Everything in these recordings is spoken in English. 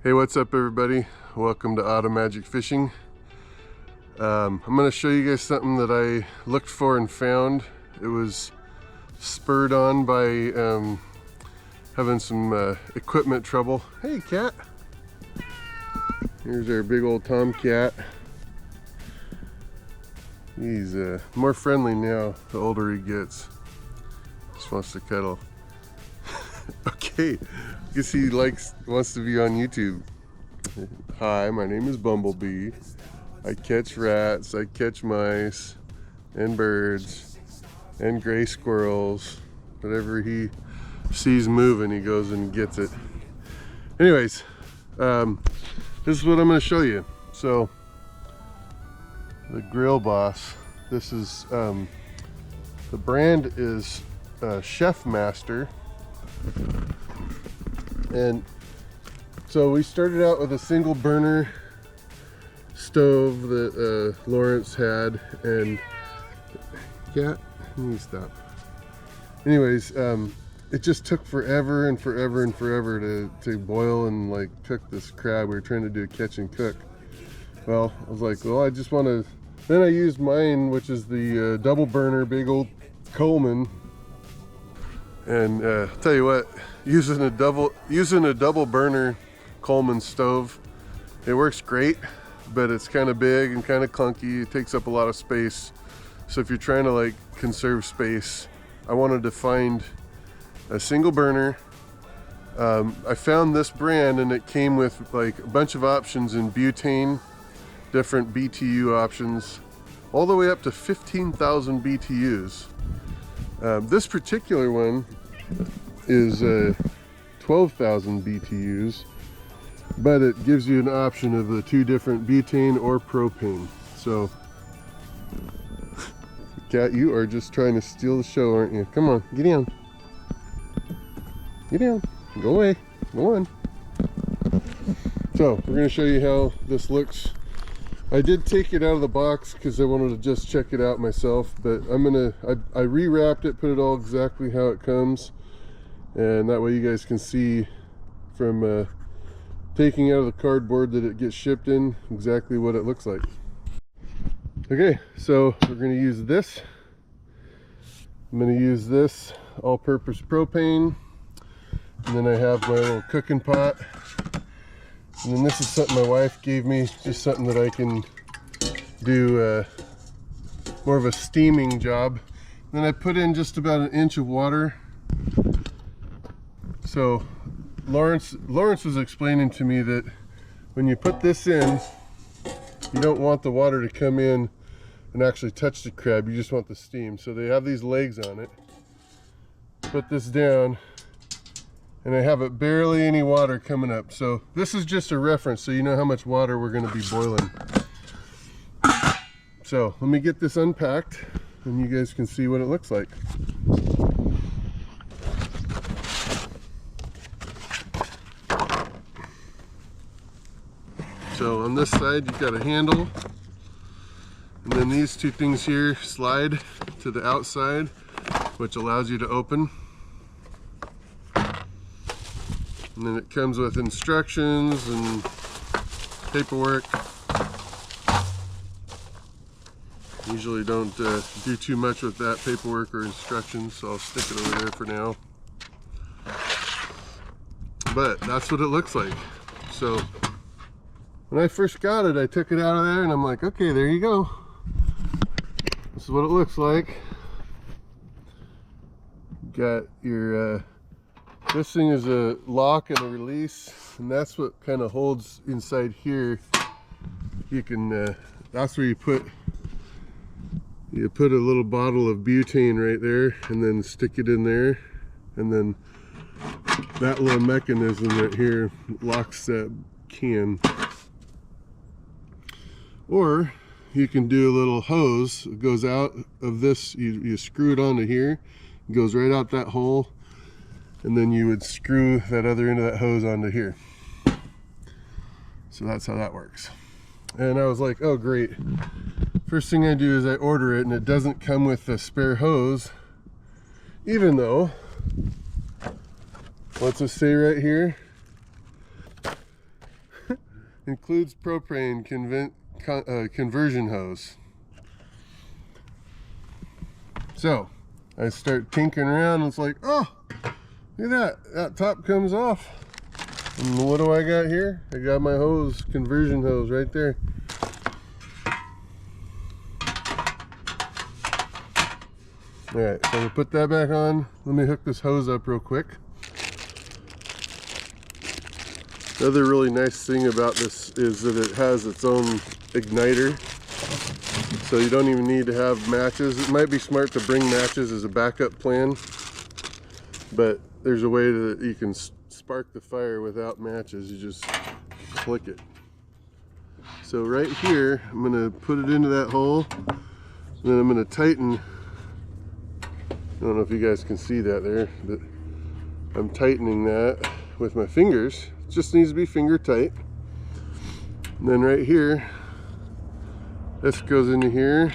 Hey, what's up everybody? Welcome to AUTOMAGIC Fishing. I'm going to show you guys something that I looked for and found. It was spurred on by having some equipment trouble. Hey cat! Here's our big old tomcat. He's more friendly now the older he gets. Just wants to cuddle. Okay, I guess he wants to be on YouTube. Hi, my name is Bumblebee. I catch rats, I catch mice, and birds, and gray squirrels. Whatever he sees moving, he goes and gets it. Anyways, this is what I'm going to show you. So, the Grill Boss. This is, the brand is Chef Master. And so we started out with a single burner stove that Lawrence had, and cat, you need to stop. Anyways, it just took forever and forever and forever to boil and like cook this crab. We were trying to do a catch and cook. Well, I was like, well, I just want to. Then I used mine, which is the double burner, big old Coleman. And I'll tell you what, using a double burner Coleman stove, it works great, but it's kind of big and kind of clunky. It takes up a lot of space. So if you're trying to like conserve space, I wanted to find a single burner. I found this brand and it came with like a bunch of options in butane, different BTU options, all the way up to 15,000 BTUs. This particular one is 12,000 BTUs, but it gives you an option of the two different butane or propane. So, cat, you are just trying to steal the show, aren't you? Come on, get down. Get down. Go away. Go on. So, we're going to show you how this looks. I did take it out of the box because I wanted to just check it out myself, but I rewrapped it, put it all exactly how it comes, and that way you guys can see from taking out of the cardboard that it gets shipped in exactly what it looks like. Okay, so we're going to use this. I'm going to use this all-purpose propane, and then I have my little cooking pot. And then this is something my wife gave me, just something that I can do more of a steaming job. Then I put in just about 1 inch of water. So Lawrence was explaining to me that when you put this in, you don't want the water to come in and actually touch the crab, you just want the steam. So they have these legs on it. Put this down, and I have it barely any water coming up. So this is just a reference so you know how much water we're going to be boiling. So let me get this unpacked and you guys can see what it looks like. So on this side you've got a handle, and then these two things here slide to the outside, which allows you to open. And then it comes with instructions and paperwork. Usually don't do too much with that paperwork or instructions, so I'll stick it over there for now. But that's what it looks like. So when I first got it, I took it out of there and I'm like, okay, there you go. This is what it looks like. Got your this thing is a lock and a release, and that's what kind of holds inside here. You can that's where you put a little bottle of butane right there, and then stick it in there, and then that little mechanism right here locks that can. Or you can do a little hose. It goes out of this, you screw it onto here, it goes right out that hole, and then you would screw that other end of that hose onto here. So that's how that works. And I was like, oh great. First thing I do is I order it, and it doesn't come with a spare hose, even though, what's it say right here? includes propane conversion hose. So I start tinkering around and it's like, oh, look at that top comes off. And what do I got here? I got my hose, conversion hose right there. Alright, so we put that back on. Let me hook this hose up real quick. The other really nice thing about this is that it has its own igniter. So you don't even need to have matches. It might be smart to bring matches as a backup plan, but there's a way that you can spark the fire without matches. You just click it. So right here, I'm going to put it into that hole, and then I'm going to tighten. I don't know if you guys can see that there, but I'm tightening that with my fingers. It just needs to be finger tight. And then right here, this goes into here,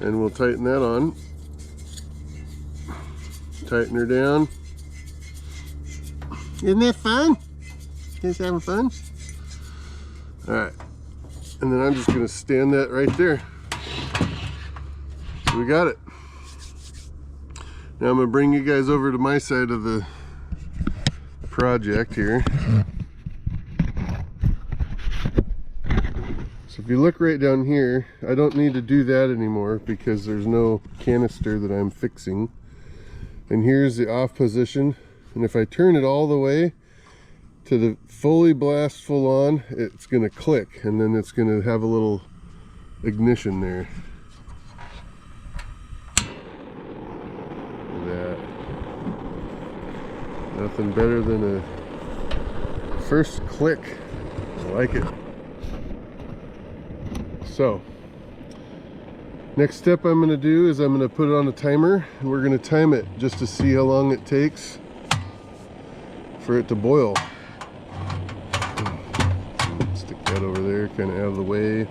and we'll tighten that on. Tighten her down. Isn't that fun? You guys having fun? Alright, and then I'm just going to stand that right there. So we got it. Now I'm going to bring you guys over to my side of the project here. So if you look right down here, I don't need to do that anymore because there's no canister that I'm fixing. And here's the off position. And if I turn it all the way to the fully blast full on, it's going to click, and then it's going to have a little ignition there. Nothing better than a first click. I like it. So, next step I'm going to do is I'm going to put it on a timer, and we're going to time it just to see how long it takes for it to boil. Stick that over there, kind of out of the way.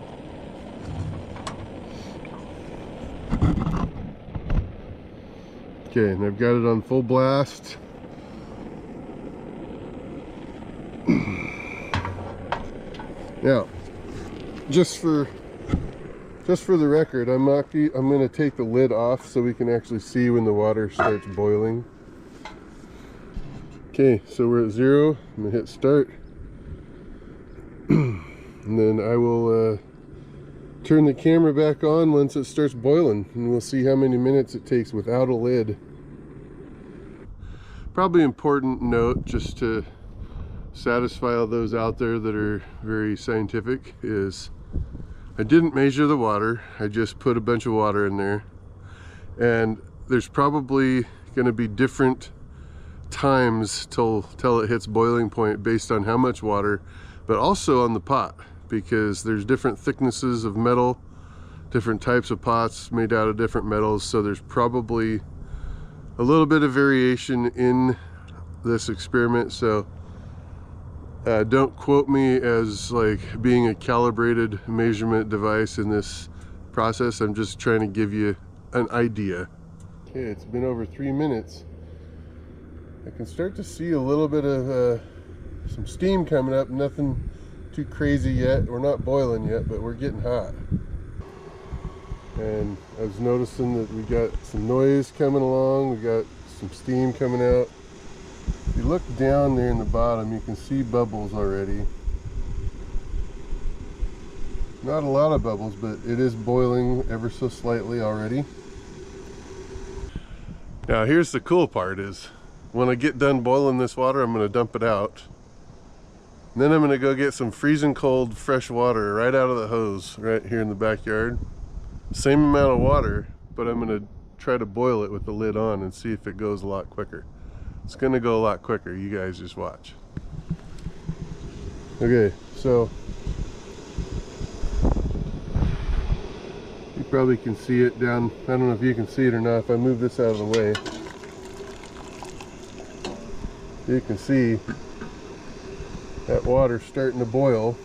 Okay, and I've got it on full blast. Now, just for the record, I'm going to take the lid off so we can actually see when the water starts boiling. Okay, so we're at 0. I'm going to hit start. And then I will turn the camera back on once it starts boiling, and we'll see how many minutes it takes without a lid. Probably important note, just to satisfy all those out there that are very scientific, is I didn't measure the water. I just put a bunch of water in there, and there's probably going to be different times till it hits boiling point based on how much water, but also on the pot, because there's different thicknesses of metal, different types of pots made out of different metals, so there's probably a little bit of variation in this experiment. So don't quote me as like being a calibrated measurement device in this process. I'm just trying to give you an idea. Okay, it's been over 3 minutes. I can start to see a little bit of some steam coming up. Nothing too crazy yet. We're not boiling yet, but we're getting hot. And I was noticing that we got some noise coming along. We got some steam coming out. If you look down there in the bottom, you can see bubbles already. Not a lot of bubbles, but it is boiling ever so slightly already. Now here's the cool part is, when I get done boiling this water, I'm going to dump it out. And then I'm going to go get some freezing cold fresh water right out of the hose right here in the backyard. Same amount of water, but I'm going to try to boil it with the lid on and see if it goes a lot quicker. It's going to go a lot quicker. You guys just watch. Okay, so you probably can see it down. I don't know if you can see it or not. If I move this out of the way, you can see that water starting to boil.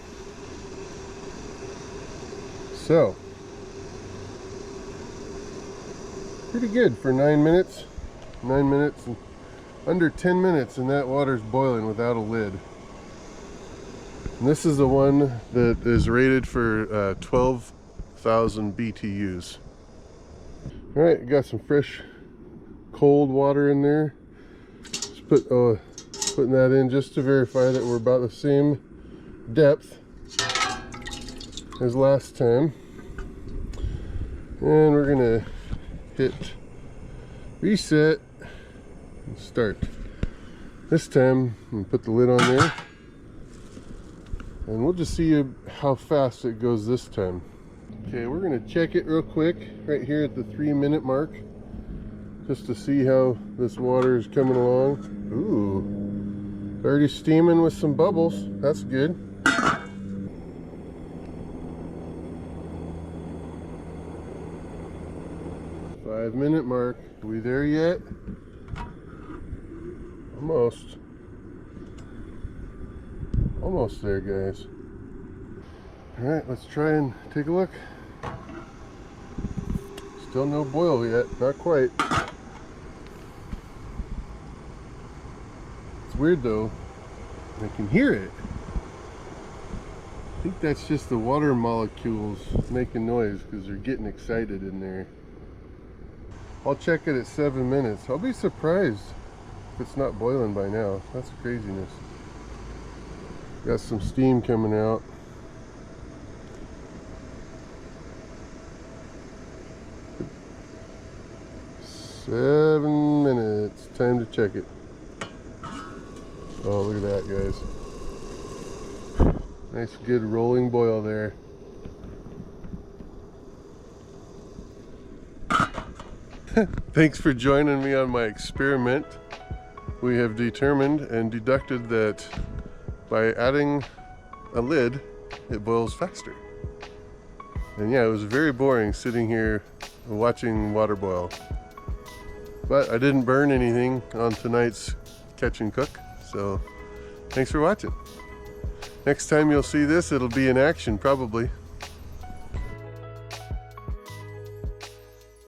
So pretty good for 9 minutes. 9 minutes and under 10 minutes, and that water's boiling without a lid. And this is the one that is rated for 12,000 BTUs. All right, got some fresh cold water in there. Just putting that in just to verify that we're about the same depth as last time. And we're gonna hit reset and start. This time, I'm gonna put the lid on there, and we'll just see how fast it goes this time. Okay, we're gonna check it real quick right here at the 3-minute mark, just to see how this water is coming along. Ooh, it's already steaming with some bubbles. That's good. 5-minute mark. Are we there yet? Almost. Almost there, guys. All right, let's try and take a look. Still no boil yet, not quite. It's weird though, I can hear it. I think that's just the water molecules making noise because they're getting excited in there. I'll check it at 7 minutes. I'll be surprised if it's not boiling by now. That's craziness. Got some steam coming out. Seven minutes. Time to check it. Oh, look at that, guys. Nice, good rolling boil there. Thanks for joining me on my experiment. We have determined and deducted that by adding a lid, it boils faster. And yeah, it was very boring sitting here watching water boil. But I didn't burn anything on tonight's catch and cook, so thanks for watching. Next time you'll see this, it'll be in action probably.